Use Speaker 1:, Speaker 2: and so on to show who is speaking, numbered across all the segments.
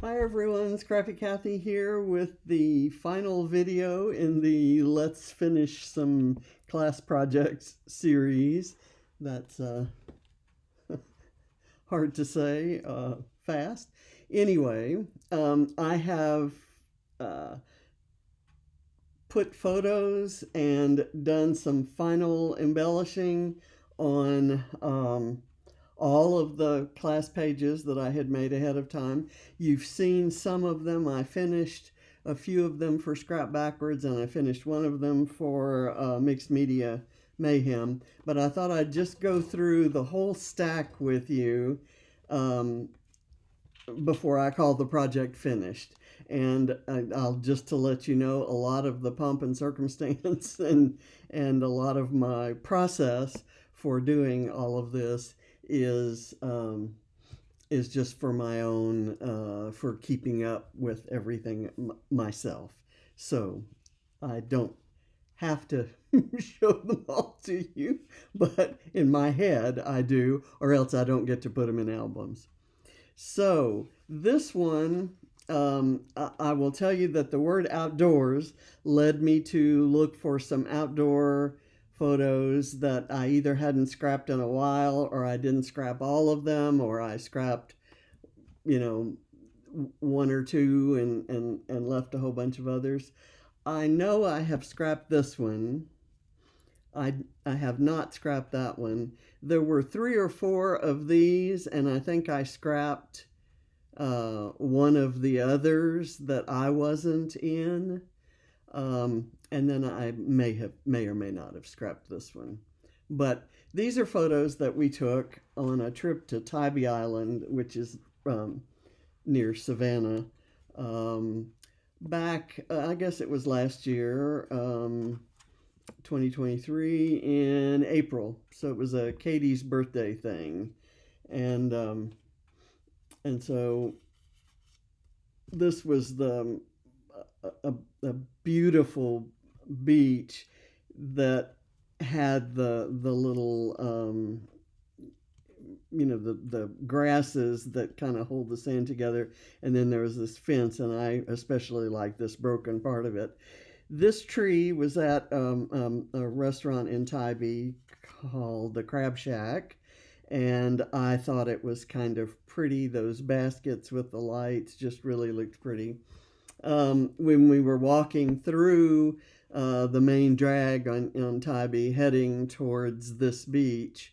Speaker 1: Hi everyone, Scrappy Kathy here with the final video in the Let's Finish Some Class Projects series. That's hard to say fast. Anyway, I have uh, put photos and done some final embellishing on all of the class pages that I had made ahead of time. You've seen some of them. I finished a few of them for Scrap Backwards, and I finished one of them for Mixed Media Mayhem. But I thought I'd just go through the whole stack with you um, before I call the project finished. And I'll just to let you know, a lot of the pomp and circumstance and a lot of my process for doing all of this is just for my own for keeping up with everything myself. So I don't have to show them all to you, but in my head I do, or else I don't get to put them in albums. So this one, I will tell you that the word outdoors led me to look for some outdoor photos that I either hadn't scrapped in a while, or I didn't scrap all of them, or I scrapped, you know, one or two and left a whole bunch of others. I know I have scrapped this one. I have not scrapped that one. There were 3 or 4 of these, and I think I scrapped one of the others that I wasn't in. And then I may or may not have scrapped this one. But these are photos that we took on a trip to Tybee Island, which is near Savannah. Back, I guess it was last year, 2023 in April. So it was a Katie's birthday thing, and so this was a beautiful beach that had the little the grasses that kind of hold the sand together, and then there was this fence, and I especially like this broken part of it. This tree was at a restaurant in Tybee called the Crab Shack, and I thought it was kind of pretty. Those baskets with the lights just really looked pretty. When we were walking through the main drag on Tybee heading towards this beach,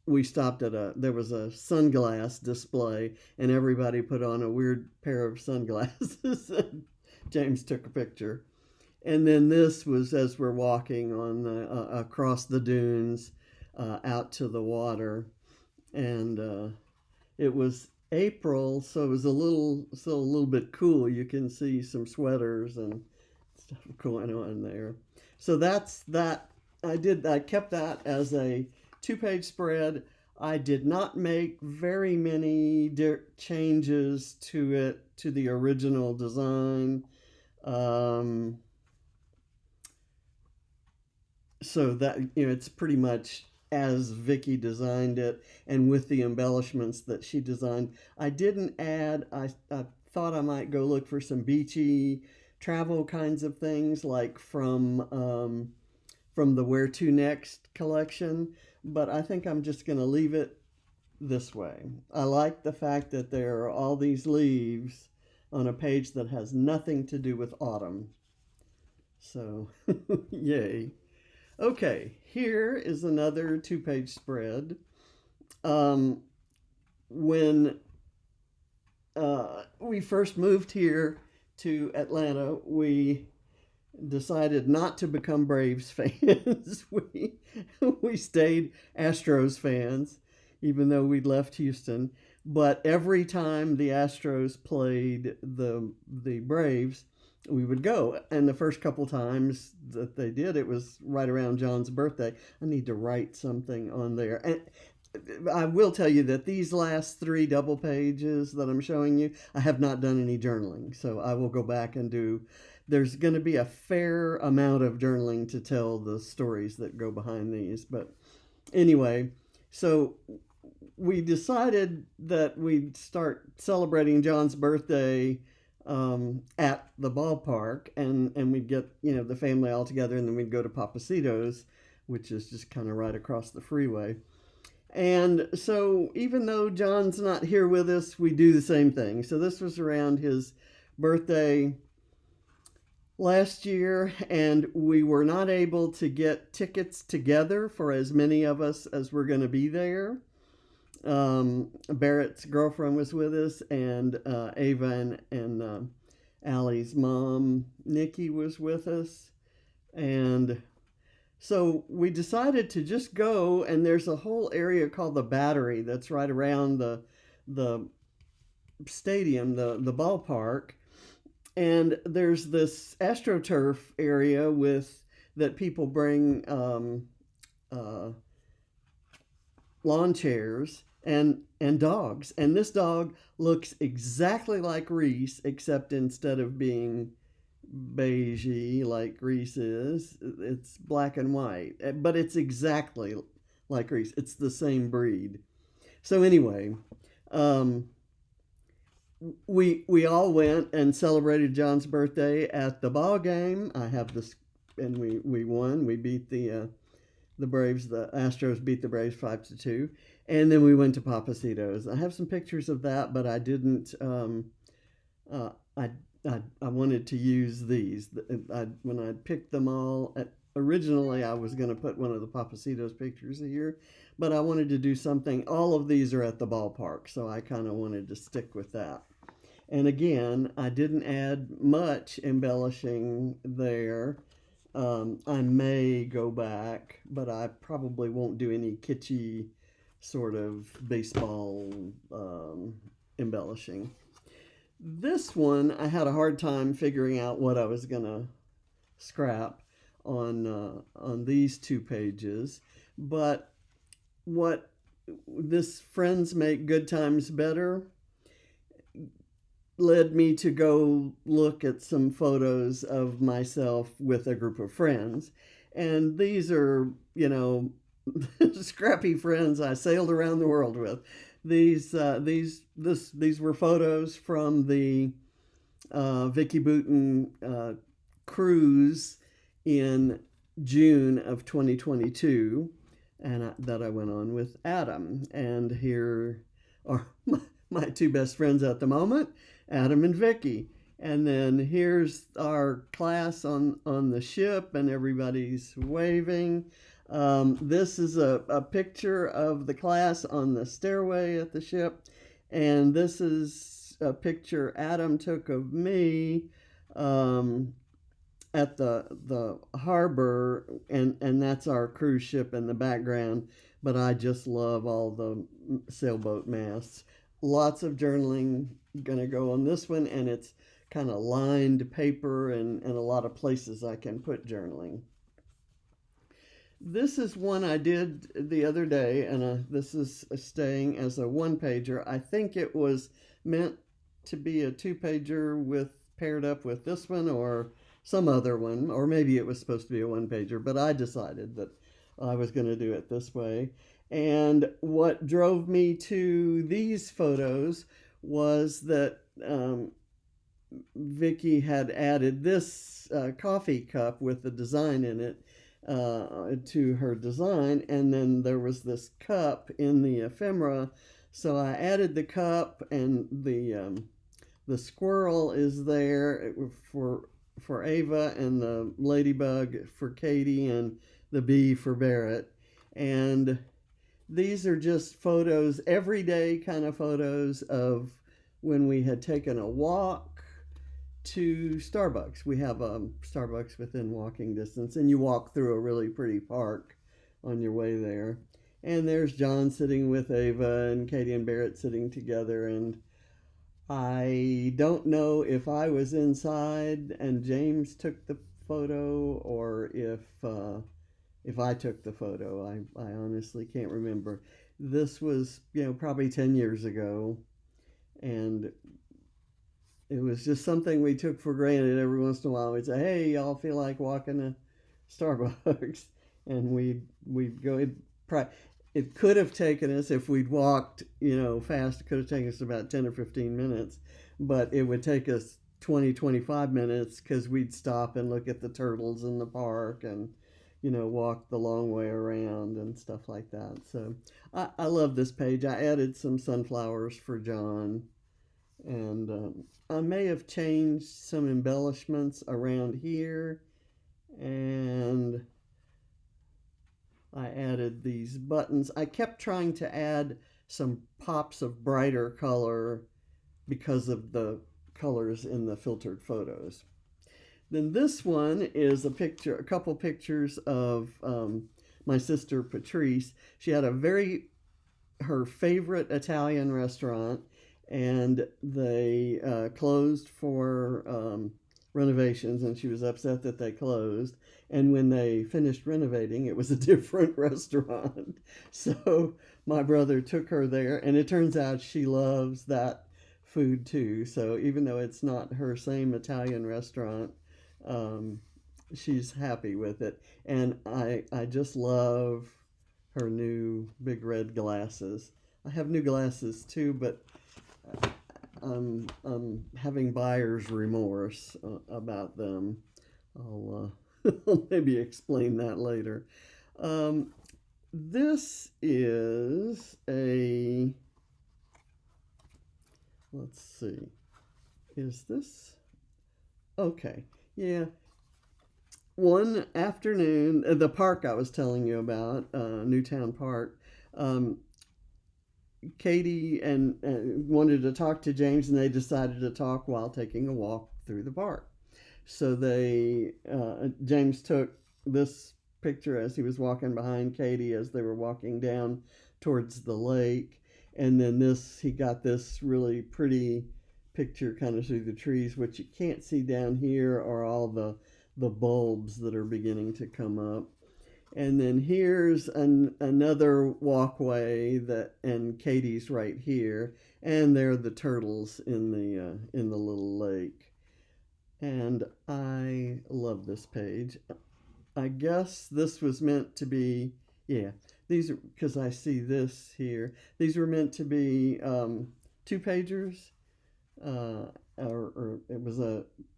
Speaker 1: we stopped at there was a sunglass display, and everybody put on a weird pair of sunglasses. James took a picture. And then this was as we're walking on across the dunes out to the water. And it was April, so it was still a little bit cool. You can see some sweaters and stuff going on there. So that's that. I kept that as a 2-page spread. I did not make very many changes to it, to the original design. So that, it's pretty much as Vicki designed it, and with the embellishments that she designed. I didn't add. I thought I might go look for some beachy travel kinds of things, like from the Where to Next collection, but I think I'm just going to leave it this way. I like the fact that there are all these leaves on a page that has nothing to do with autumn. So, yay. Okay, here is another 2-page spread. When we first moved here to Atlanta, we decided not to become Braves fans. we stayed Astros fans, even though we'd left Houston. But every time the Astros played the Braves, we would go. And the first couple times that they did, it was right around John's birthday. I need to write something on there. And I will tell you that these last 3 double pages that I'm showing you, I have not done any journaling. So I will go back and do. There's going to be a fair amount of journaling to tell the stories that go behind these. But anyway, so we decided that we'd start celebrating John's birthday at the ballpark, and we'd get, the family all together, and then we'd go to Papacito's, which is just kind of right across the freeway. And so even though John's not here with us, we do the same thing. So this was around his birthday last year, and we were not able to get tickets together for as many of us as were going to be there. Barrett's girlfriend was with us, and Ava and Allie's mom, Nikki, was with us. And so we decided to just go, and there's a whole area called the Battery that's right around the stadium, the ballpark. And there's this AstroTurf area that people bring lawn chairs and dogs. And this dog looks exactly like Reese, except instead of being beigey like Reese is, it's black and white. But it's exactly like Reese. It's the same breed. So anyway, we all went and celebrated John's birthday at the ball game. I have this, and we won. We beat the Braves. The Astros beat the Braves 5-2, and then we went to Papacito's. I have some pictures of that, but I didn't. I wanted to use these. When I picked them all, originally I was going to put one of the Papacito's pictures here, but I wanted to do something. All of these are at the ballpark, so I kind of wanted to stick with that. And again, I didn't add much embellishing there. I may go back, but I probably won't do any kitschy sort of baseball embellishing. This one, I had a hard time figuring out what I was going to scrap on these 2 pages. But what this Friends Make Good Times Better led me to go look at some photos of myself with a group of friends. And these are, scrappy friends I sailed around the world with. These were photos from the Vicki Boutin cruise in June of 2022, and that I went on with Adam. And here are my 2 best friends at the moment, Adam and Vicki. And then here's our class on the ship, and everybody's waving. This is a picture of the class on the stairway at the ship, and this is a picture Adam took of me at the harbor, and that's our cruise ship in the background. But I just love all the sailboat masts. Lots of journaling gonna go on this one, and it's kind of lined paper and a lot of places I can put journaling. This is one I did the other day, and this is staying as a 1-pager. I think it was meant to be a 2-pager paired up with this one or some other one, or maybe it was supposed to be a 1-pager, but I decided that I was going to do it this way. And what drove me to these photos was that Vicki had added this coffee cup with the design in it to her design, and then there was this cup in the ephemera, so I added the cup, and the squirrel is there for Ava, and the ladybug for Katie, and the bee for Barrett. And these are just photos, everyday kind of photos of when we had taken a walk to Starbucks. We have a Starbucks within walking distance, and you walk through a really pretty park on your way there. And there's John sitting with Ava, and Katie and Barrett sitting together. And I don't know if I was inside and James took the photo, or if I took the photo. I honestly can't remember. This was, probably 10 years ago, and it was just something we took for granted. Every once in a while we'd say, hey, y'all feel like walking to Starbucks? And we'd go. it could have taken us, if we'd walked, fast, it could have taken us about 10 or 15 minutes, but it would take us 20, 25 minutes because we'd stop and look at the turtles in the park and, walk the long way around and stuff like that. So I love this page. I added some sunflowers for John, and I may have changed some embellishments around here, and I added these buttons. I kept trying to add some pops of brighter color because of the colors in the filtered photos. Then this one is a couple pictures of my sister Patrice. She had her favorite Italian restaurant, and they closed for renovations, and she was upset that they closed. And when they finished renovating, it was a different restaurant. So my brother took her there, and it turns out she loves that food too. So even though it's not her same Italian restaurant, she's happy with it. And I just love her new big red glasses. I have new glasses too, but I'm having buyer's remorse about them. I'll maybe explain that later. This is let's see, is this, okay, yeah. One afternoon, the park I was telling you about, Newtown Park, Katie and wanted to talk to James, and they decided to talk while taking a walk through the park. So James took this picture as he was walking behind Katie as they were walking down towards the lake, and then he got this really pretty picture kind of through the trees. What you can't see down here are all the bulbs that are beginning to come up. And then here's another walkway and Katie's right here, and there are the turtles in the little lake. And I love this page. I guess this was meant to be, yeah, these are, because I see this here, these were meant to be two pagers, or it was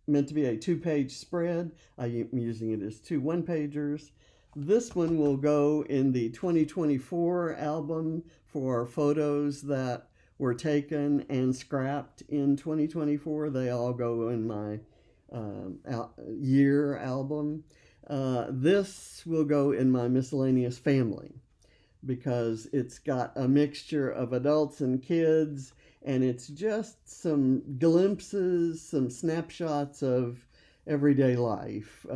Speaker 1: meant to be a 2-page spread. I'm using it as 2 1-pagers. This one will go in the 2024 album for photos that were taken and scrapped in 2024. They all go in my year album. This will go in my miscellaneous family because it's got a mixture of adults and kids, and it's just some glimpses, some snapshots of everyday life.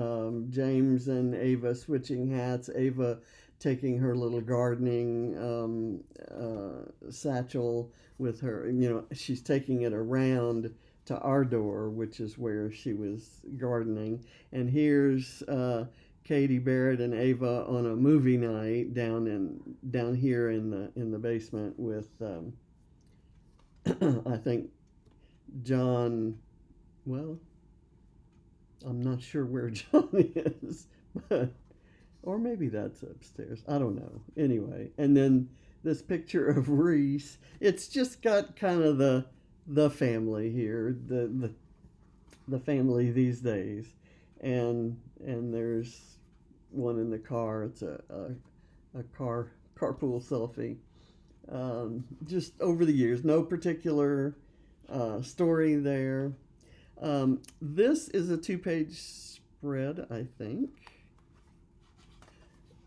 Speaker 1: James and Ava switching hats, Ava taking her little gardening satchel with her, she's taking it around to our door, which is where she was gardening. And here's Katie Barrett and Ava on a movie night down here in the basement with I think John. Well, I'm not sure where John is, or maybe that's upstairs. I don't know. Anyway, and then this picture of Reese. It's just got kind of the family here, the family these days, and there's one in the car. It's a carpool selfie. Just over the years, no particular story there. This is a 2-page spread, I think,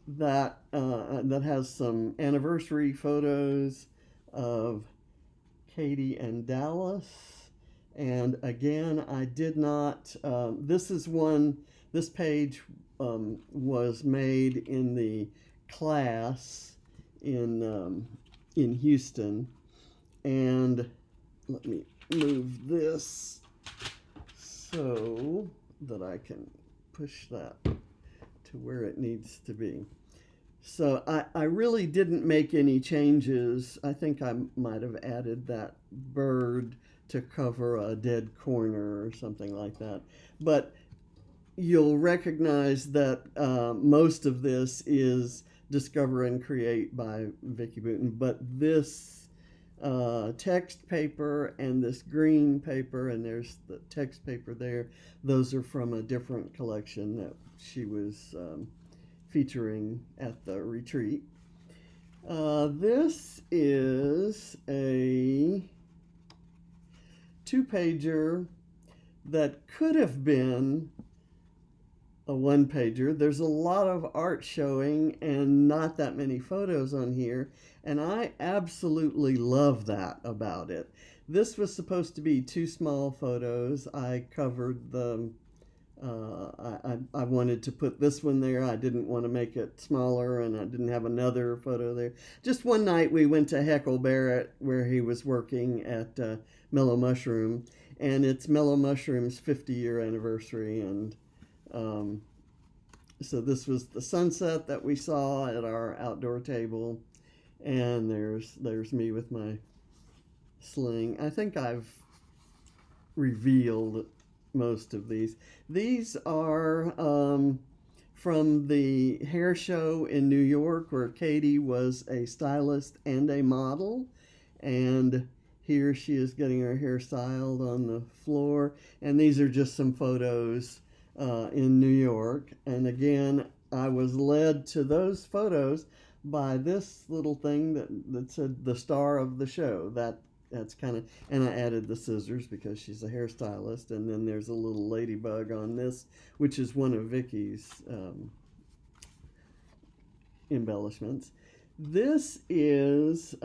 Speaker 1: that has some anniversary photos of Katie and Dallas. And again, I did not, this page was made in the class in Houston. And let me move this so that I can push that to where it needs to be. So I really didn't make any changes. I think I might have added that bird to cover a dead corner or something like that. But you'll recognize that most of this is Discover and Create by Vicki Boutin, but this text paper and this green paper, and there's the text paper there, those are from a different collection that she was featuring at the retreat. This is a two-pager that could have been a one-pager. There's a lot of art showing and not that many photos on here, and I absolutely love that about it. This was supposed to be two small photos. I covered the I wanted to put this one there. I didn't want to make it smaller, and I didn't have another photo there. Just one night we went to Heckle Barrett where he was working at Mellow Mushroom, and it's Mellow Mushroom's 50-year anniversary, and so this was the sunset that we saw at our outdoor table, and there's me with my sling. I think I've revealed most of these. These are from the hair show in New York where Katie was a stylist and a model, and here she is getting her hair styled on the floor, and these are just some photos in New York. And again, I was led to those photos by this little thing that said the star of the show. That's kind of, and I added the scissors because she's a hairstylist, and then there's a little ladybug on this, which is one of Vicki's embellishments. This is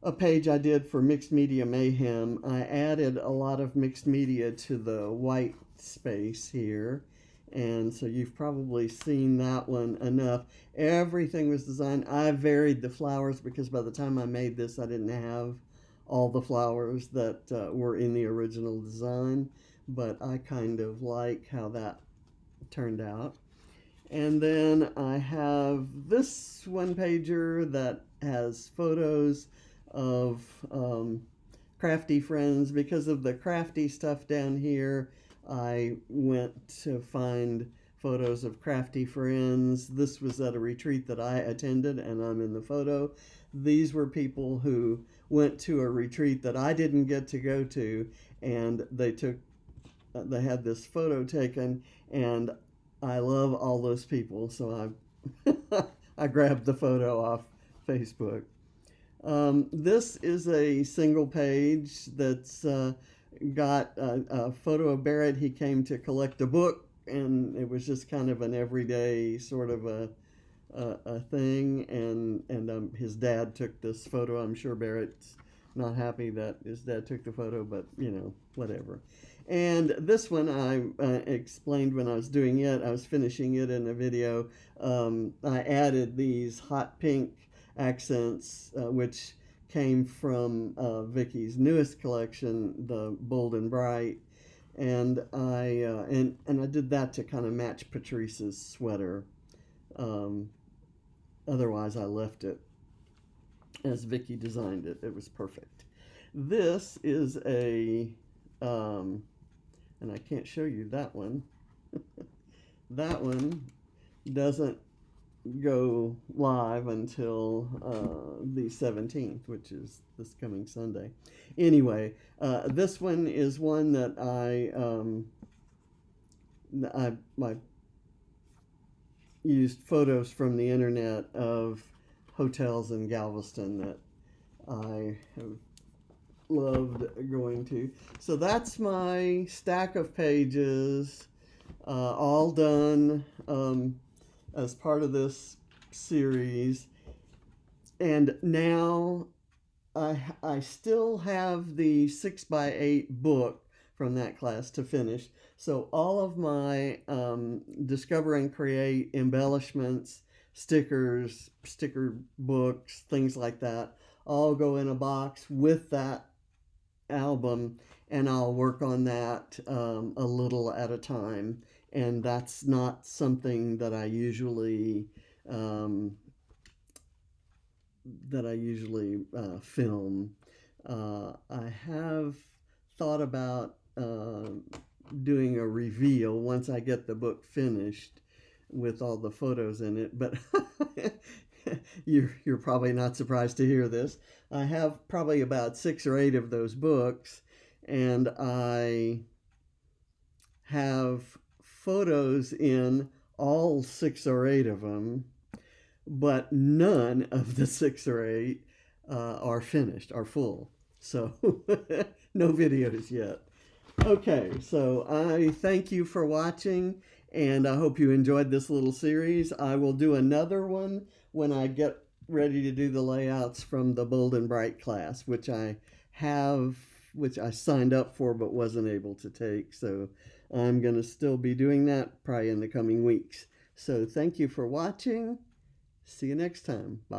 Speaker 1: a page I did for Mixed Media Mayhem. I added a lot of mixed media to the white space here, and so you've probably seen that one enough. Everything was designed. I varied the flowers because by the time I made this, I didn't have all the flowers that were in the original design, but I kind of like how that turned out. And then I have this one pager that has photos of crafty friends. Because of the crafty stuff down here, I went to find photos of crafty friends. This was at a retreat that I attended, and I'm in the photo. These were people who went to a retreat that I didn't get to go to, and they had this photo taken, and I love all those people, so I grabbed the photo off Facebook. This is a single page that's got a photo of Barrett. He came to collect a book, and it was just kind of an everyday sort of a thing, and his dad took this photo. I'm sure Barrett's not happy that his dad took the photo, but you know, whatever. And this one I explained when I was doing it. I was finishing it in a video. I added these hot pink accents, which came from Vicki's newest collection, the Bold+Bright, and I did that to kind of match Patrice's sweater. Otherwise, I left it as Vicki designed it. It was perfect. This is a and I can't show you that one. That one doesn't go live until the 17th, which is this coming Sunday. Anyway, this one is one that I used photos from the internet of hotels in Galveston that I have loved going to. So that's my stack of pages, all done as part of this series. And now I still have the 6x8 book from that class to finish. So all of my Discover and Create embellishments, stickers, sticker books, things like that, all go in a box with that album, and I'll work on that a little at a time. And that's not something that I usually film. I have thought about doing a reveal once I get the book finished, with all the photos in it, but you're probably not surprised to hear this. I have probably about 6 or 8 of those books, and I have photos in all 6 or 8 of them, but none of the 6 or 8 are finished, are full. So no videos yet. Okay, so I thank you for watching, and I hope you enjoyed this little series. I will do another one when I get ready to do the layouts from the Bold+Bright class, which I signed up for but wasn't able to take. So I'm going to still be doing that probably in the coming weeks. So thank you for watching. See you next time. Bye.